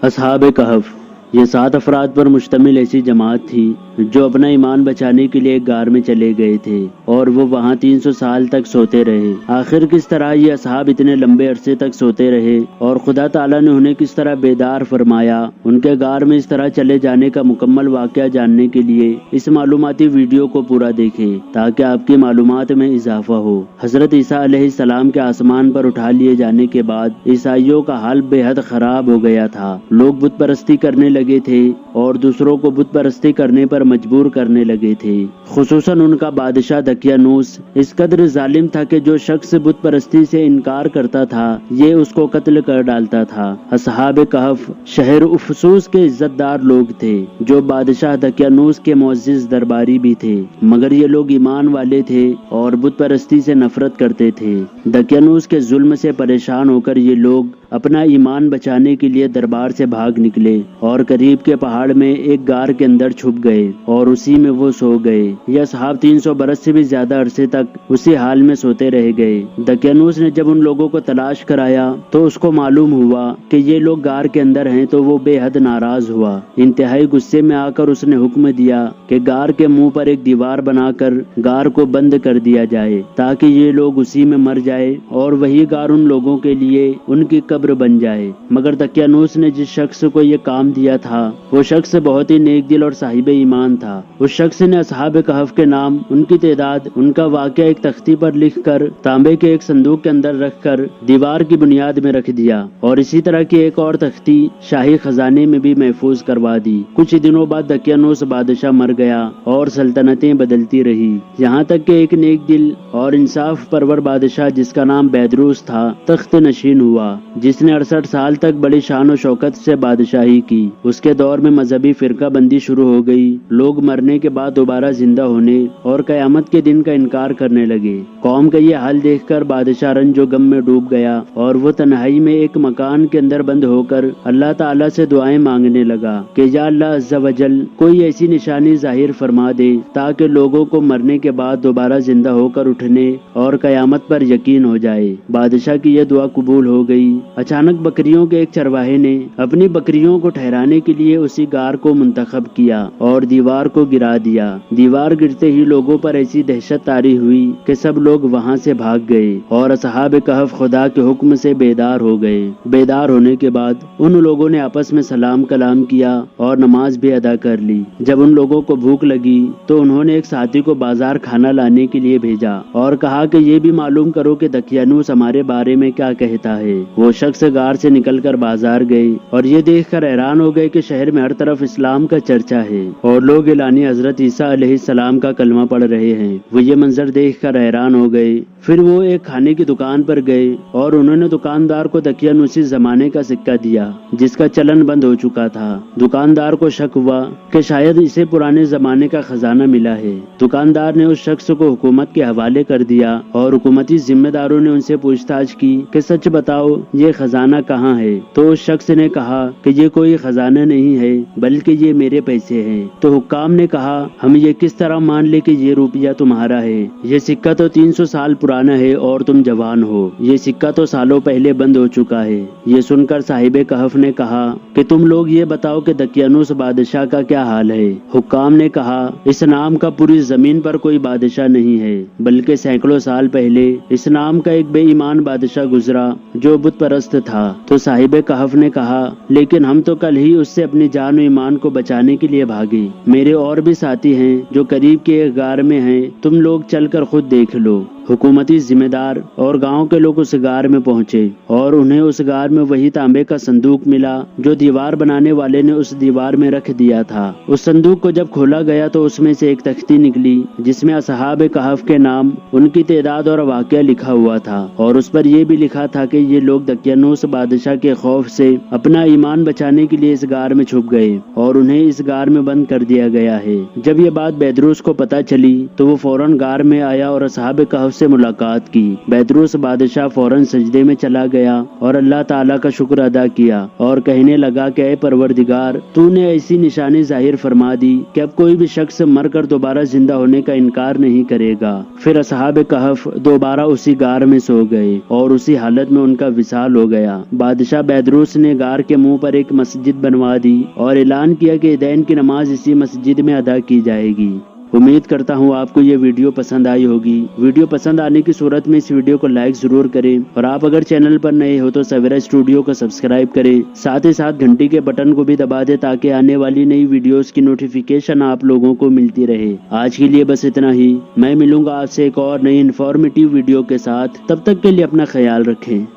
اصحاب کہف یہ 7 افراد پر مشتمل ایسی جماعت تھی جو اپنا ایمان بچانے کے لیے ایک غار میں چلے گئے تھے اور وہ وہاں 300 سال تک سوتے رہے۔ آخر کس طرح یہ اصحاب اتنے لمبے عرصے تک سوتے رہے اور خدا تعالیٰ نے انہیں کس طرح بیدار فرمایا، ان کے غار میں اس طرح چلے جانے کا مکمل واقعہ جاننے کے لیے اس معلوماتی ویڈیو کو پورا دیکھیں تاکہ آپ کی معلومات میں اضافہ ہو۔ حضرت عیسیٰ علیہ السلام کے آسمان پر اٹھا لیے جانے کے بعد عیسائیوں کا حال بے حد خراب ہو گیا تھا۔ لوگ بت پرستی کرنے لگے تھے اور دوسروں کو بت پرستی کرنے پر مجبور کرنے لگے تھے۔ خصوصاً ان کا بادشاہ دقیانوس اس قدر ظالم تھا کہ جو شخص بت پرستی سے انکار کرتا تھا یہ اس کو قتل کر ڈالتا تھا۔ اصحاب کہف شہر افسوس کے عزت دار لوگ تھے جو بادشاہ دقیانوس کے معزز درباری بھی تھے، مگر یہ لوگ ایمان والے تھے اور بت پرستی سے نفرت کرتے تھے۔ دقیانوس کے ظلم سے پریشان ہو کر یہ لوگ اپنا ایمان بچانے کے لیے دربار سے بھاگ نکلے اور قریب کے پہاڑ میں ایک غار کے اندر چھپ گئے اور اسی میں وہ سو گئے۔ یہ اصحاب 300 برس سے بھی زیادہ عرصے تک اسی حال میں سوتے رہ گئے۔ دقیانوس نے جب ان لوگوں کو تلاش کرایا تو اس کو معلوم ہوا کہ یہ لوگ غار کے اندر ہیں تو وہ بے حد ناراض ہوا۔ انتہائی غصے میں آ کر اس نے حکم دیا کہ غار کے منہ پر ایک دیوار بنا کر غار کو بند کر دیا جائے تاکہ یہ لوگ اسی میں مر جائے اور وہی غار ان لوگوں کے لیے ان کی قبر بن جائے۔ مگر دقیانوس نے جس شخص کو یہ کام دیا تھا وہ شخص بہت ہی نیک دل اور صاحب ایمان تھا۔ اس شخص نے اصحاب کہف کے نام، ان کی تعداد، ان کا واقعہ ایک تختی پر لکھ کر تانبے کے ایک صندوق کے اندر رکھ کر دیوار کی بنیاد میں رکھ دیا اور اسی طرح کی ایک اور تختی شاہی خزانے میں بھی محفوظ کروا دی۔ کچھ دنوں بعد دقیانوس بادشاہ مر گیا اور سلطنتیں بدلتی رہی، یہاں تک کہ ایک نیک دل اور انصاف پرور بادشاہ جس کا نام بیدروس تھا تخت نشین ہوا، جس نے 68 سال تک بڑی شان و شوکت سے بادشاہی کی۔ اس کے دور میں مذہبی فرقہ بندی شروع ہو گئی، لوگ مرنے کے بعد دوبارہ زندہ ہونے اور قیامت کے دن کا انکار کرنے لگے۔ قوم کا یہ حال دیکھ کر بادشاہ رنج و غم میں ڈوب گیا اور وہ تنہائی میں ایک مکان کے اندر بند ہو کر اللہ تعالیٰ سے دعائیں مانگنے لگا کہ یا اللہ عز و جل کوئی ایسی نشانی ظاہر فرما دے تاکہ لوگوں کو مرنے کے بعد دوبارہ زندہ ہو کر اٹھنے اور قیامت پر یقین ہو جائے۔ بادشاہ کی یہ دعا قبول ہو گئی۔ اچانک بکریوں کے ایک چرواہے نے اپنی بکریوں کو ٹھہرانے کے لیے اسی غار کو منتخب کیا اور دیوار کو گرا دیا۔ دیوار گرتے ہی لوگوں پر ایسی دہشت طاری ہوئی کہ سب لوگ وہاں سے بھاگ گئے اور اصحاب کہف خدا کے حکم سے بیدار ہو گئے۔ بیدار ہونے کے بعد ان لوگوں نے آپس میں سلام کلام کیا اور نماز بھی ادا کر لی۔ جب ان لوگوں کو بھوک لگی تو انہوں نے ایک ساتھی کو بازار کھانا لانے کے لیے بھیجا اور کہا کہ یہ بھی معلوم کرو کہ دقیانوس ہمارے بارے میں کیا کہتا ہے۔ وہ شخص غار سے نکل کر بازار گئے اور یہ دیکھ کر حیران ہو گئے کہ شہر میں ہر طرف اسلام کا چرچا ہے اور لوگ اعلان حضرت عیسیٰ علیہ السلام کا کلمہ پڑھ رہے ہیں۔ وہ یہ منظر دیکھ کر حیران ہو گئے۔ پھر وہ ایک کھانے کی دکان پر گئے اور انہوں نے دکاندار کو دقیانوسی زمانے کا سکہ دیا جس کا چلن بند ہو چکا تھا۔ دکاندار کو شک ہوا کہ شاید اسے پرانے زمانے کا خزانہ ملا ہے۔ دکاندار نے اس شخص کو حکومت کے حوالے کر دیا اور حکومتی ذمہ داروں نے ان سے پوچھ تاچھ کی کہ سچ بتاؤ یہ خزانہ کہاں ہے؟ تو اس شخص نے کہا کہ یہ کوئی خزانہ نہیں ہے بلکہ یہ میرے پیسے ہیں۔ تو حکام نے کہا ہم یہ کس طرح مان لے کہ یہ روپیہ تمہارا ہے؟ یہ سکہ تو 300 سال پرانا ہے اور تم جوان ہو، یہ سکہ تو سالوں پہلے بند ہو چکا ہے۔ یہ سن کر صاحب کہف نے کہا کہ تم لوگ یہ بتاؤ کہ دقیانوس بادشاہ کا کیا حال ہے؟ حکام نے کہا اس نام کا پوری زمین پر کوئی بادشاہ نہیں ہے بلکہ سینکڑوں سال پہلے اس نام کا ایک بے ایمان بادشاہ گزرا جو بت پرست تھا۔ تو صاحب کہف نے کہا لیکن ہم تو کل ہی اس سے اپنی جان و ایمان کو بچانے کے لیے بھاگے، میرے اور بھی ساتھی ہیں جو قریب کے ایک غار میں ہیں، تم لوگ چل کر خود دیکھ لو۔ حکومتی ذمہ دار اور گاؤں کے لوگ اس غار میں پہنچے اور انہیں اس غار میں وہی تانبے کا صندوق ملا جو دیوار بنانے والے نے اس دیوار میں رکھ دیا تھا۔ اس صندوق کو جب کھولا گیا تو اس میں سے ایک تختی نکلی جس میں اصحاب کہف کے نام، ان کی تعداد اور واقعہ لکھا ہوا تھا اور اس پر یہ بھی لکھا تھا کہ یہ لوگ دقیانوس بادشاہ کے خوف سے اپنا ایمان بچانے کے لیے اس غار میں چھپ گئے اور انہیں اس غار میں بند کر دیا گیا ہے۔ جب یہ بات بیدروس کو پتہ چلی تو وہ فوراً غار میں آیا اور اصحاب کہف سے ملاقات کی۔ بیدروس بادشاہ فوراً سجدے میں چلا گیا اور اللہ تعالیٰ کا شکر ادا کیا اور کہنے لگا کہ اے پروردگار، تو نے ایسی نشانی ظاہر فرما دی کہ اب کوئی بھی شخص مر کر دوبارہ زندہ ہونے کا انکار نہیں کرے گا۔ پھر اصحاب کہف دوبارہ اسی غار میں سو گئے اور اسی حالت میں ان کا وصال ہو گیا۔ بادشاہ بیدروس نے غار کے منہ پر ایک مسجد بنوا دی اور اعلان کیا کہ عیدین کی نماز اسی مسجد میں ادا کی جائے گی۔ امید کرتا ہوں آپ کو یہ ویڈیو پسند آئی ہوگی۔ ویڈیو پسند آنے کی صورت میں اس ویڈیو کو لائک ضرور کریں اور آپ اگر چینل پر نئے ہو تو سویرا اسٹوڈیو کو سبسکرائب کریں، ساتھ ہی ساتھ گھنٹی کے بٹن کو بھی دبا دیں تاکہ آنے والی نئی ویڈیوز کی نوٹیفیکیشن آپ لوگوں کو ملتی رہے۔ آج کے لیے بس اتنا ہی، میں ملوں گا آپ سے ایک اور نئی انفارمیٹیو ویڈیو کے ساتھ، تب تک کے لیے اپنا خیال رکھیں۔